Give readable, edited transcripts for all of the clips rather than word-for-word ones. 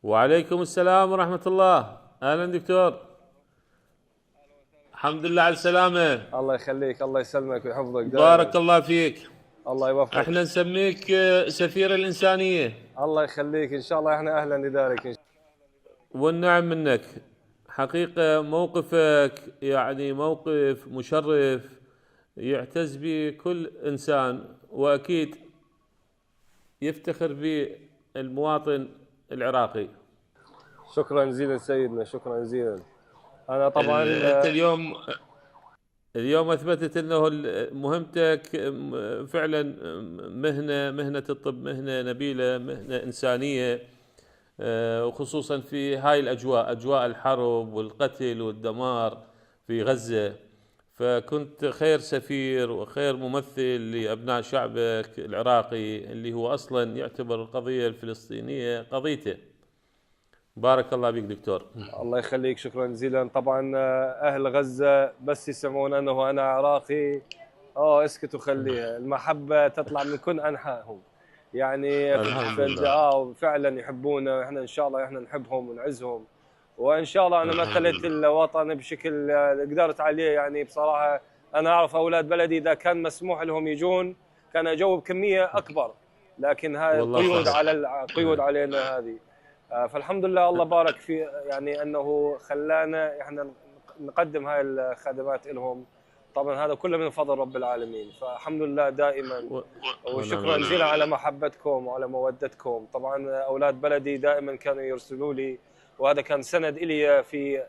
وعليكم السلام ورحمة الله. أهلا دكتور. الحمد لله على السلامة. الله يخليك، الله يسلمك ويحفظك دائما. بارك الله فيك. الله يوفقك. احنا نسميك سفير الإنسانية. الله يخليك، ان شاء الله احنا اهلا لذلك. والنعم منك. حقيقة موقفك يعني موقف مشرف يعتز به كل إنسان، وأكيد يفتخر به المواطن العراقي. شكرا جزيلا سيدنا، شكرا جزيلا. انا طبعا أنت اليوم أثبتت أنه مهمتك فعلا مهنة الطب مهنة نبيلة، مهنة إنسانية، وخصوصا في هاي الأجواء، أجواء الحرب والقتل والدمار في غزة. فكنت خير سفير وخير ممثل لأبناء شعبك العراقي اللي هو أصلا يعتبر القضية الفلسطينية قضيته. بارك الله بك دكتور. الله يخليك، شكرا جزيلا. طبعا اهل غزه بس يسمعون انه انا عراقي، اسكتوا خليها، المحبه تطلع من كل انحائهم. يعني الحمد لله. فعلا يحبونا، واحنا ان شاء الله احنا نحبهم ونعزهم. وان شاء الله انا مثلت الوطن بشكل قدرت عليه. يعني بصراحه انا اعرف اولاد بلدي اذا كان مسموح لهم يجون كان اجوا بكميه اكبر، لكن هاي القيود على القيود علينا هذه. فالحمد لله الله بارك في يعني انه خلانا احنا نقدم هاي الخدمات لهم. طبعا هذا كله من فضل رب العالمين، فالحمد لله دائما. وشكرا جزيلا على محبتكم وعلى مودتكم. طبعا اولاد بلدي دائما كانوا يرسلوا لي، وهذا كان سند لي في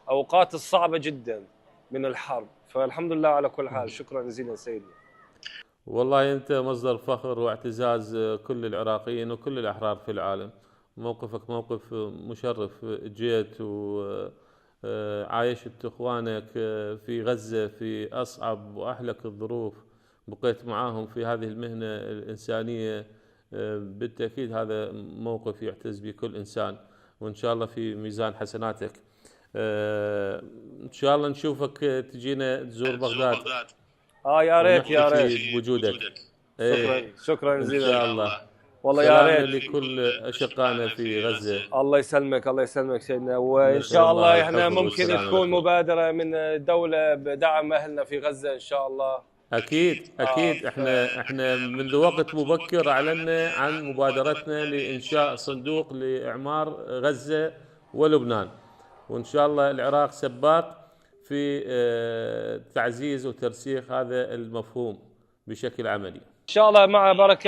الاوقات الصعبه جدا من الحرب. فالحمد لله على كل حال، شكرا جزيلا سيدي. والله أنت مصدر فخر واعتزاز كل العراقيين وكل الأحرار في العالم. موقفك موقف مشرف، جيت وعايشت إخوانك في غزة في أصعب وأحلك الظروف، بقيت معاهم في هذه المهنة الإنسانية. بالتأكيد هذا موقف يعتز به كل إنسان، وإن شاء الله في ميزان حسناتك. إن شاء الله نشوفك تجينا تزور بغداد. يا ريت يا ريت بوجودك. شكرا جزيلا إن شاء الله. والله يا ريت. لكل أشقائنا في غزة. الله يسلمك، الله يسلمك سيدنا. وان شاء الله احنا ممكن تكون مبادرة من الدولة بدعم اهلنا في غزة ان شاء الله. اكيد احنا منذ وقت مبكر اعلنا عن مبادرتنا لانشاء صندوق لاعمار غزة ولبنان، وان شاء الله العراق سباق في تعزيز وترسيخ هذا المفهوم بشكل عملي. ان شاء الله مع بركات